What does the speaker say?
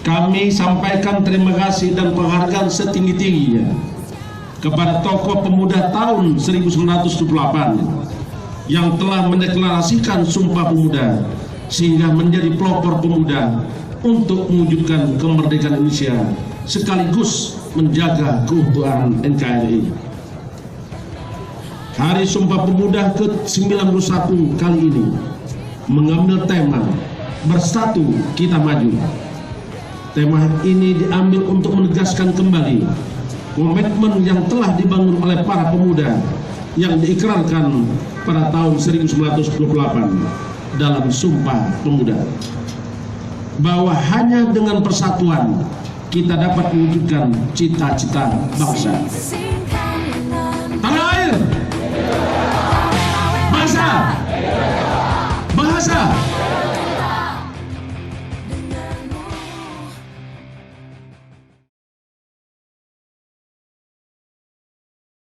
kami sampaikan terima kasih dan penghargaan setinggi-tingginya kepada tokoh pemuda tahun 1928 yang telah mendeklarasikan Sumpah Pemuda sehingga menjadi pelopor pemuda untuk mewujudkan kemerdekaan Indonesia sekaligus menjaga keutuhan NKRI. Hari Sumpah Pemuda ke-91 kali ini mengambil tema Bersatu Kita Maju. Tema ini diambil untuk menegaskan kembali komitmen yang telah dibangun oleh para pemuda yang diikrarkan pada tahun 1928 dalam Sumpah Pemuda, bahwa hanya dengan persatuan kita dapat mewujudkan cita-cita bangsa. Tanah air, bangsa, bahasa,